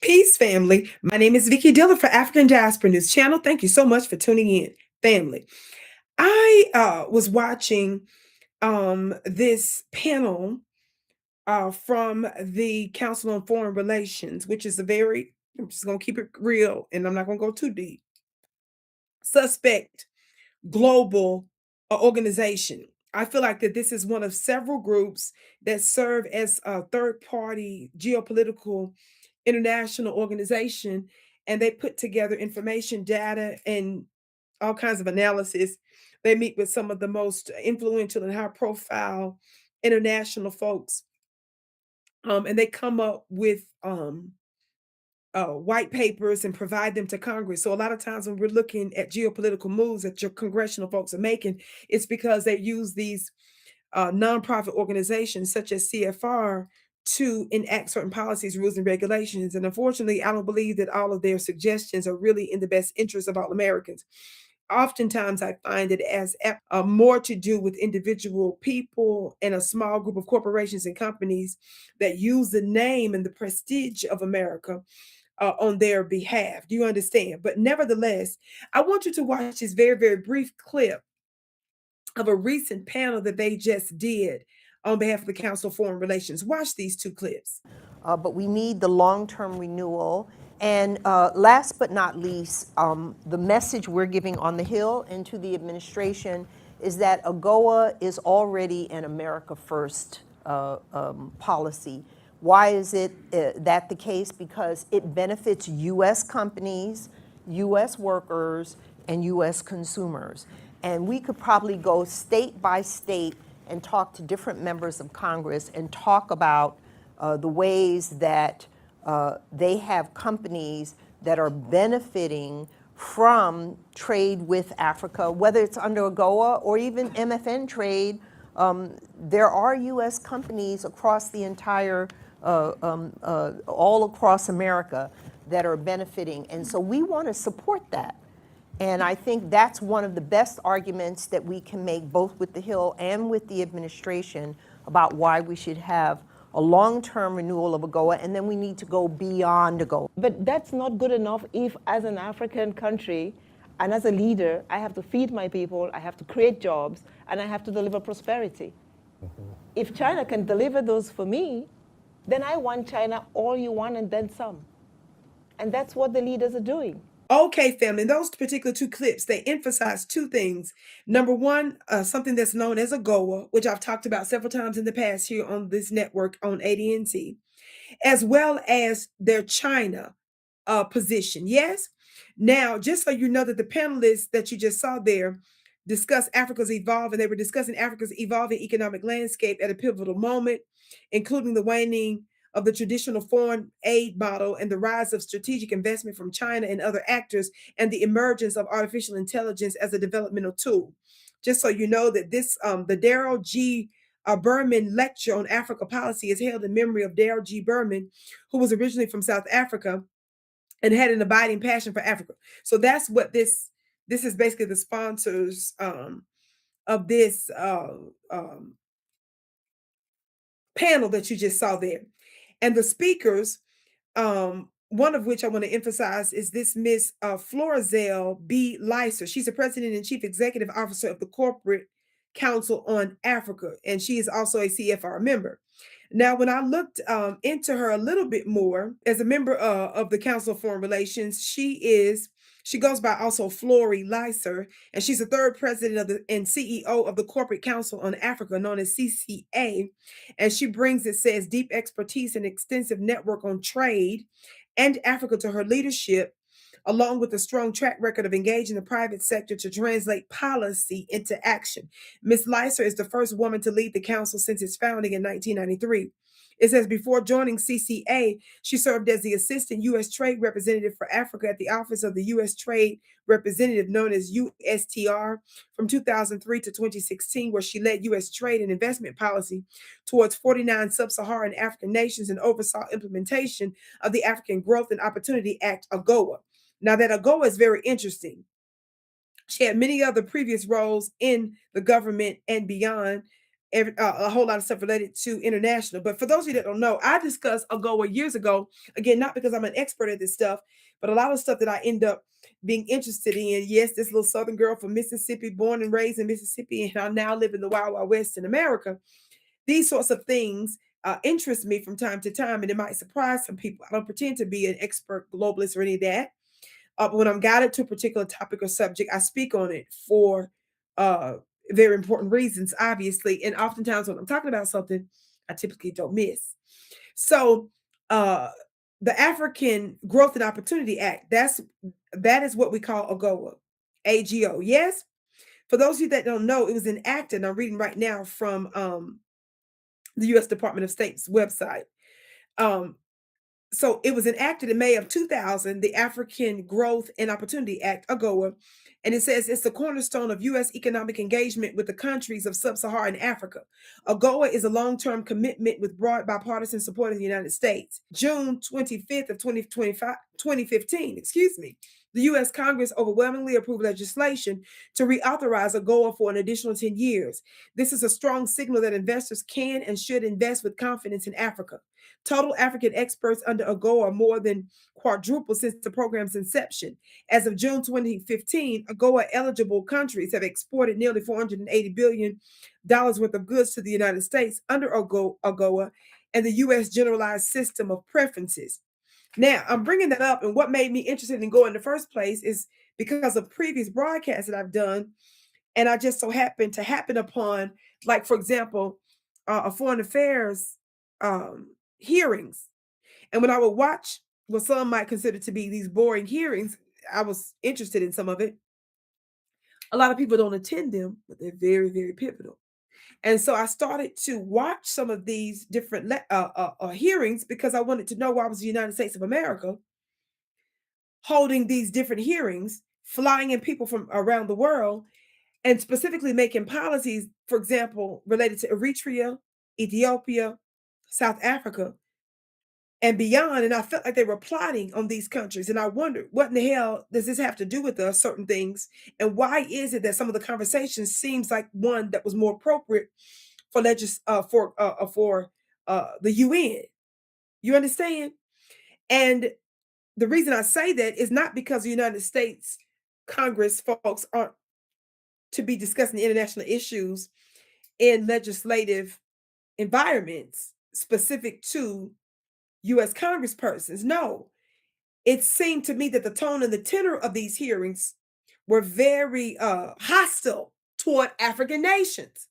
Peace, family. My name is Vicki Dillard for African Diaspora News Channel. Thank you so much for tuning in, family. I was watching this panel from the Council on Foreign Relations, which is I'm just going to keep it real and I'm not going to go too deep, suspect global organization. I feel like that this is one of several groups that serve as a third party geopolitical international organization, and they put together information, data, and all kinds of analysis. They meet with some of the most influential and high profile international folks, and they come up with white papers and provide them to Congress. So a lot of times when we're looking at geopolitical moves that your congressional folks are making, it's because they use these nonprofit organizations such as CFR to enact certain policies, rules, and regulations. And unfortunately, I don't believe that all of their suggestions are really in the best interest of all Americans. Oftentimes, I find it as more to do with individual people and a small group of corporations and companies that use the name and the prestige of America on their behalf. Do you understand? But nevertheless, I want you to watch this very, very brief clip of a recent panel that they just did on behalf of the Council of Foreign Relations. Watch these two clips. But we need the long-term renewal. And last but not least, the message we're giving on the Hill and to the administration is that AGOA is already an America First policy. Why is it that the case? Because it benefits U.S. companies, U.S. workers, and U.S. consumers. And we could probably go state by state and talk to different members of Congress and talk about the ways that they have companies that are benefiting from trade with Africa, whether it's under AGOA or even MFN trade. There are U.S. companies across the entire, all across America that are benefiting. And so we want to support that. And I think that's one of the best arguments that we can make both with the Hill and with the administration about why we should have a long-term renewal of AGOA, and then we need to go beyond AGOA. But that's not good enough if, as an African country and as a leader, I have to feed my people, I have to create jobs, and I have to deliver prosperity. If China can deliver those for me, then I want China all you want and then some. And that's what the leaders are doing. Okay, family, those particular two clips, they emphasize two things. Number one, something that's known as AGOA, which I've talked about several times in the past here on this network on AD&C, as well as their China position. Yes? Now, just so you know that the panelists that you just saw there discuss Africa's evolve, and they were discussing Africa's evolving economic landscape at a pivotal moment, including the waning of the traditional foreign aid model and the rise of strategic investment from China and other actors, and the emergence of artificial intelligence as a developmental tool. Just so you know that this, the Daryl G. Berman Lecture on Africa Policy is held in memory of Daryl G. Berman, who was originally from South Africa and had an abiding passion for Africa. So that's what this is basically the sponsors of this panel that you just saw there. And the speakers, one of which I want to emphasize is this Miss Florizel B. Lyser. She's the president and chief executive officer of the Corporate Council on Africa, and she is also a CFR member. Now, when I looked into her a little bit more as a member of the Council of Foreign Relations, she goes by also Flory Lyser, and she's the third president of the and CEO of the Corporate Council on Africa, known as CCA. And she brings, it says, deep expertise and extensive network on trade and Africa to her leadership, along with a strong track record of engaging the private sector to translate policy into action. Ms. Lyser is the first woman to lead the council since its founding in 1993. It says before joining CCA, she served as the Assistant U.S. Trade Representative for Africa at the Office of the U.S. Trade Representative, known as USTR, from 2003 to 2016, where she led U.S. trade and investment policy towards 49 sub-Saharan African nations and oversaw implementation of the African Growth and Opportunity Act, AGOA. Now, that AGOA is very interesting. She had many other previous roles in the government and beyond, a whole lot of stuff related to international. But for those of you that don't know, I discussed AGOA years ago. Again, not because I'm an expert at this stuff, but a lot of stuff that I end up being interested in. Yes, this little Southern girl from Mississippi, born and raised in Mississippi, and I now live in the Wild Wild West in America. These sorts of things interest me from time to time, and it might surprise some people. I don't pretend to be an expert globalist or any of that. But when I'm guided to a particular topic or subject, I speak on it for uh, very important reasons, obviously. And oftentimes when I'm talking about something, I typically don't miss. So uh, the African Growth and Opportunity Act, that is what we call AGOA, AGO. Yes. For those of you that don't know, it was enacted. I'm reading right now from the U.S. Department of State's website. Um, so it was enacted in May of 2000, the African Growth and Opportunity Act, AGOA, and it says it's the cornerstone of U.S. economic engagement with the countries of sub-Saharan Africa. AGOA is a long-term commitment with broad bipartisan support of the United States. June 25th of 2015, the U.S. Congress overwhelmingly approved legislation to reauthorize AGOA for an additional 10 years. This is a strong signal that investors can and should invest with confidence in Africa. Total African experts under AGOA are more than quadrupled since the program's inception. As of June 2015, AGOA eligible countries have exported nearly $480 billion worth of goods to the United States under AGOA and the U.S. Generalized System of Preferences. Now, I'm bringing that up, and what made me interested in going in the first place is because of previous broadcasts that I've done, and I just so happened to happen upon, like, for example, a foreign affairs hearings. And when I would watch what some might consider to be these boring hearings, I was interested in some of it. A lot of people don't attend them, but they're very, very pivotal. And so I started to watch some of these different hearings because I wanted to know why was the United States of America holding these different hearings, flying in people from around the world, and specifically making policies, for example, related to Eritrea, Ethiopia, South Africa, and beyond. And I felt like they were plotting on these countries. And I wondered, what in the hell does this have to do with us, certain things? And why is it that some of the conversations seems like one that was more appropriate for the UN? You understand? And the reason I say that is not because the United States Congress folks aren't to be discussing international issues in legislative environments specific to U.S. congresspersons. No, it seemed to me that the tone and the tenor of these hearings were very hostile toward African nations.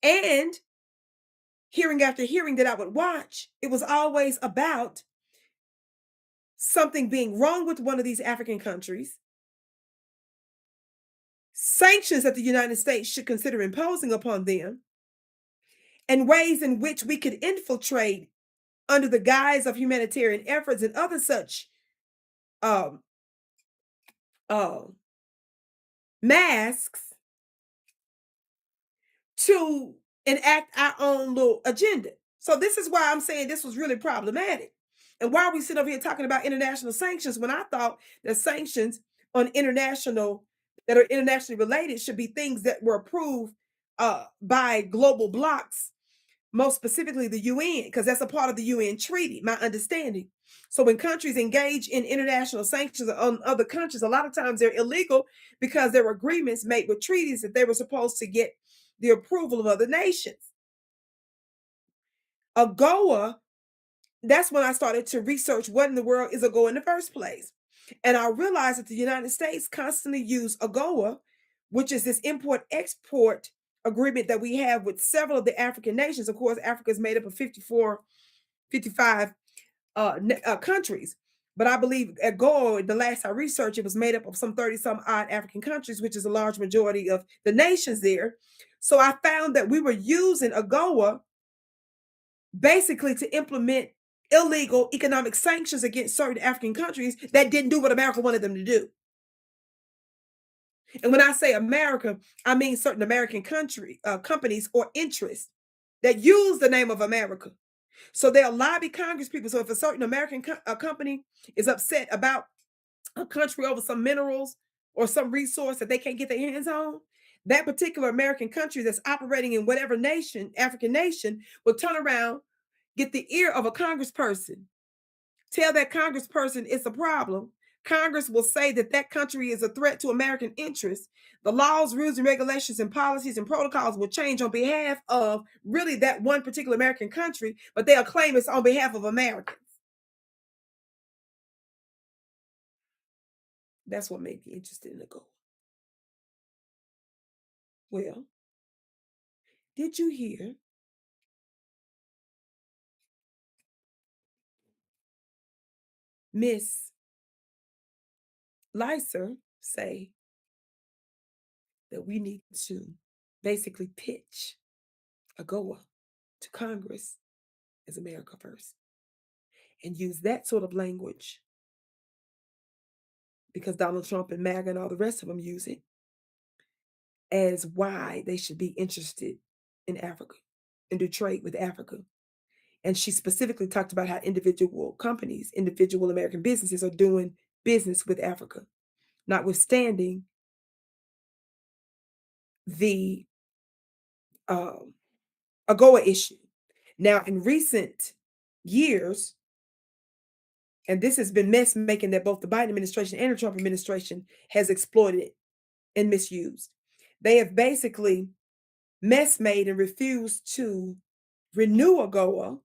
And hearing after hearing that I would watch, it was always about something being wrong with one of these African countries, sanctions that the United States should consider imposing upon them, and ways in which we could infiltrate under the guise of humanitarian efforts and other such um, masks to enact our own little agenda. So this is why I'm saying this was really problematic. And why are we sitting over here talking about international sanctions when I thought that sanctions on that are internationally related should be things that were approved by global blocs, most specifically the UN, because that's a part of the UN treaty, my understanding. So when countries engage in international sanctions on other countries, a lot of times they're illegal because there were agreements made with treaties that they were supposed to get the approval of other nations. AGOA, that's when I started to research what in the world is AGOA in the first place. And I realized that the United States constantly use AGOA, which is this import-export agreement that we have with several of the African nations. Of course, Africa is made up of 55 countries. But I believe AGOA, the last I researched, it was made up of some 30-some odd African countries, which is a large majority of the nations there. So I found that we were using AGOA basically to implement illegal economic sanctions against certain African countries that didn't do what America wanted them to do. And when I say America, I mean certain American companies or interests that use the name of America. So they'll lobby Congress people. So if a certain American company is upset about a country over some minerals or some resource that they can't get their hands on, that particular American country that's operating in whatever nation, African nation, will turn around, get the ear of a congressperson, tell that congressperson it's a problem. Congress will say that that country is a threat to American interests. The laws, rules, and regulations, and policies and protocols will change on behalf of really that one particular American country, but they'll claim it's on behalf of Americans. That's what made me interested in AGOA. Well, did you hear Miss Lyser say that we need to basically pitch AGOA to Congress as America first and use that sort of language because Donald Trump and MAGA and all the rest of them use it as why they should be interested in Africa and do trade with Africa. And she specifically talked about how individual companies, individual American businesses are doing business with Africa, notwithstanding the AGOA issue. Now, in recent years, and this has been mess making that both the Biden administration and the Trump administration has exploited and misused. They have basically mess made and refused to renew AGOA,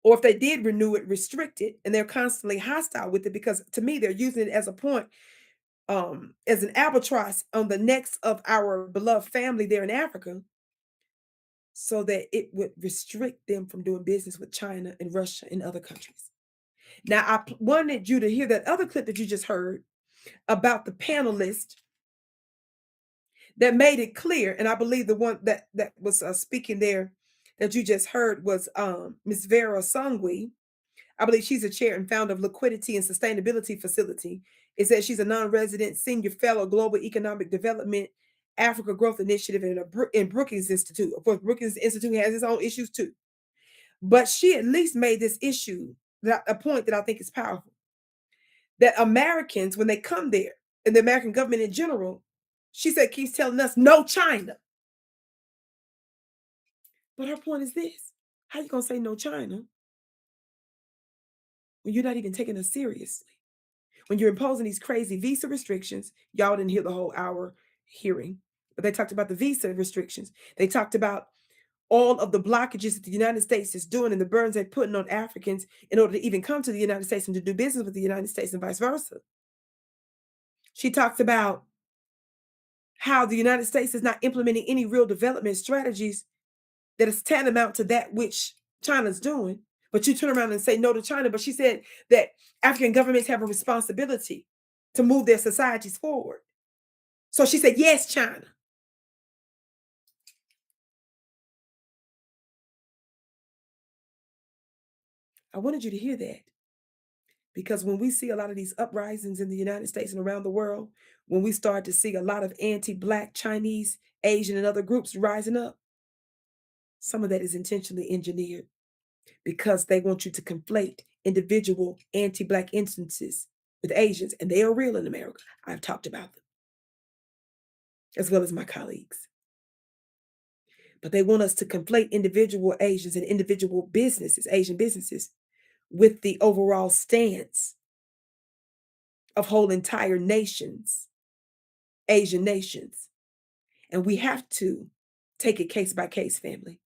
or if they did renew it, restrict it, and they're constantly hostile with it because to me they're using it as a point, as an albatross on the necks of our beloved family there in Africa, so that it would restrict them from doing business with China and Russia and other countries. Now, I wanted you to hear that other clip that you just heard about the panelist that made it clear, and I believe the one that was speaking there that you just heard was Ms. Vera Songwe. I believe she's a chair and founder of Liquidity and Sustainability Facility. It says she's a non-resident senior fellow, Global Economic Development, Africa Growth Initiative in Brookings Institute. Of course, Brookings Institute has its own issues too. But she at least made this issue, a point that I think is powerful. That Americans, when they come there, and the American government in general, she said, keeps telling us, no China. But her point is this: how you gonna say no China when you're not even taking us seriously? When you're imposing these crazy visa restrictions, y'all didn't hear the whole hour hearing, but they talked about the visa restrictions. They talked about all of the blockages that the United States is doing and the burdens they're putting on Africans in order to even come to the United States and to do business with the United States and vice versa. She talks about how the United States is not implementing any real development strategies that is tantamount to that which China's doing. But you turn around and say no to China. But she said that African governments have a responsibility to move their societies forward. So she said, yes, China. I wanted you to hear that. Because when we see a lot of these uprisings in the United States and around the world, when we start to see a lot of anti-Black, Chinese, Asian, and other groups rising up, some of that is intentionally engineered because they want you to conflate individual anti-Black instances with Asians, and they are real in America. I've talked about them, as well as my colleagues. But they want us to conflate individual Asians and individual businesses, Asian businesses, with the overall stance of whole entire nations, Asian nations. And we have to take it case by case, family.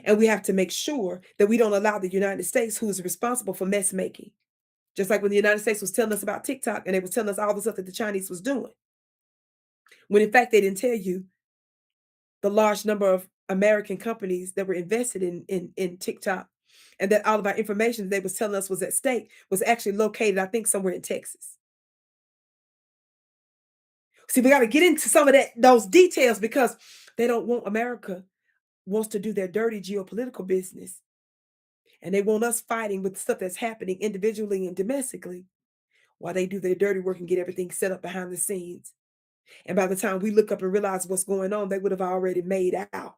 And we have to make sure that we don't allow the United States, who is responsible for mess making, just like when the United States was telling us about TikTok and they was telling us all the stuff that the Chinese was doing, when in fact they didn't tell you the large number of American companies that were invested in TikTok, and that all of our information they was telling us was at stake was actually located, I think, somewhere in Texas. See, we got to get into some of those details because they don't want America wants to do their dirty geopolitical business. And they want us fighting with stuff that's happening individually and domestically while they do their dirty work and get everything set up behind the scenes. And by the time we look up and realize what's going on, they would have already made out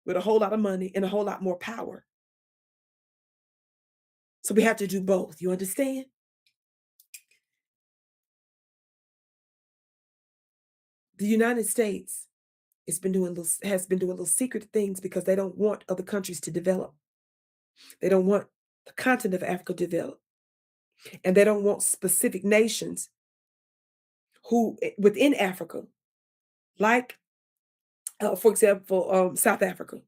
with a whole lot of money and a whole lot more power. So we have to do both. You understand? The United States has been doing little secret things because they don't want other countries to develop. They don't want the continent of Africa to develop. And they don't want specific nations who within Africa, like, for example, South Africa,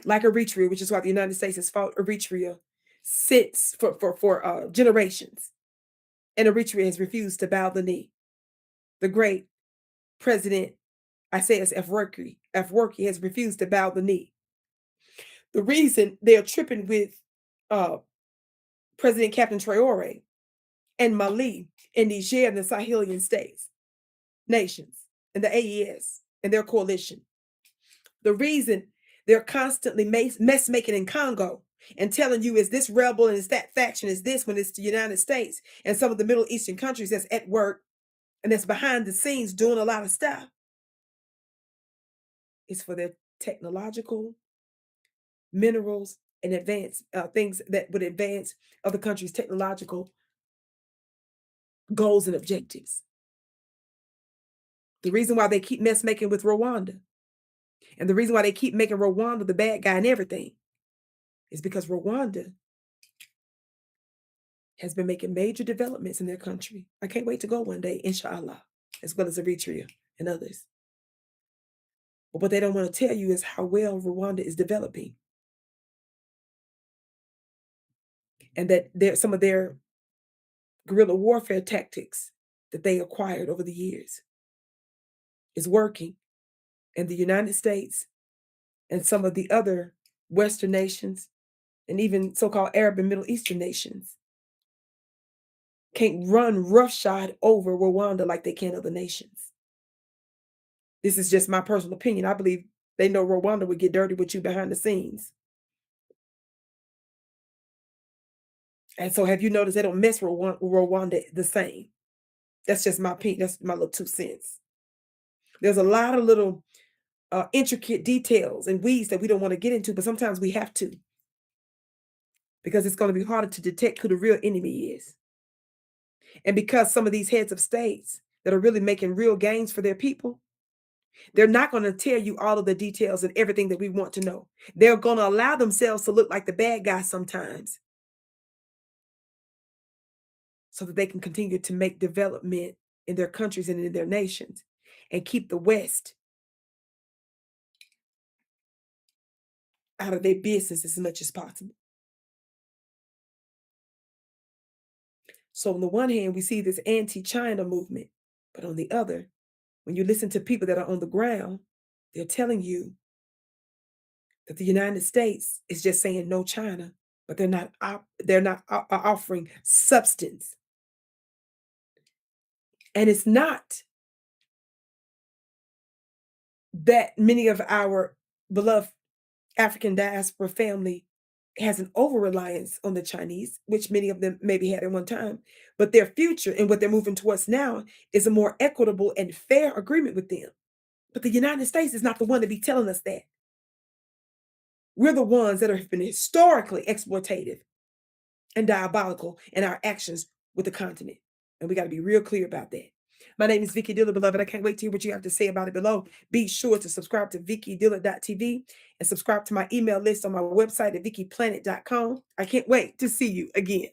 like Eritrea, which is why the United States has fought Eritrea since for generations. And Eritrea has refused to bow the knee. The great President Isaias Afwerki has refused to bow the knee. The reason they are tripping with President Captain Traore and Mali and Niger and the Sahelian nations, and the AES and their coalition. The reason they're constantly mess making in Congo and telling you is this rebel and is that faction is this, when it's the United States and some of the Middle Eastern countries that's at work and that's behind the scenes doing a lot of stuff, is for their technological minerals and advanced things that would advance other countries' technological goals and objectives. The reason why they keep mess making with Rwanda, and the reason why they keep making Rwanda the bad guy and everything, is because Rwanda has been making major developments in their country. I can't wait to go one day, inshallah, as well as Eritrea and others. But what they don't want to tell you is how well Rwanda is developing. And that some of their guerrilla warfare tactics that they acquired over the years is working. And the United States and some of the other Western nations and even so-called Arab and Middle Eastern nations can't run roughshod over Rwanda like they can other nations. This is just my personal opinion. I believe they know Rwanda would get dirty with you behind the scenes. And so have you noticed they don't mess with Rwanda the same? That's just my opinion. That's my little 2 cents. There's a lot of little intricate details and weeds that we don't want to get into, but sometimes we have to, because it's going to be harder to detect who the real enemy is. And because some of these heads of states that are really making real gains for their people, they're not going to tell you all of the details and everything that we want to know. They're going to allow themselves to look like the bad guy sometimes so that they can continue to make development in their countries and in their nations and keep the West out of their business as much as possible. So on the one hand, we see this anti-China movement, but on the other, when you listen to people that are on the ground, they're telling you that the United States is just saying no China, but they're not offering substance. And it's not that many of our beloved African diaspora family has an over-reliance on the Chinese, which many of them maybe had at one time, but their future and what they're moving towards now is a more equitable and fair agreement with them. But the United States is not the one to be telling us that. We're the ones that have been historically exploitative and diabolical in our actions with the continent. And we got to be real clear about that. My name is Vicki Dillard, beloved. I can't wait to hear what you have to say about it below. Be sure to subscribe to VickiDillard.tv and subscribe to my email list on my website at VickiPlanet.com. I can't wait to see you again.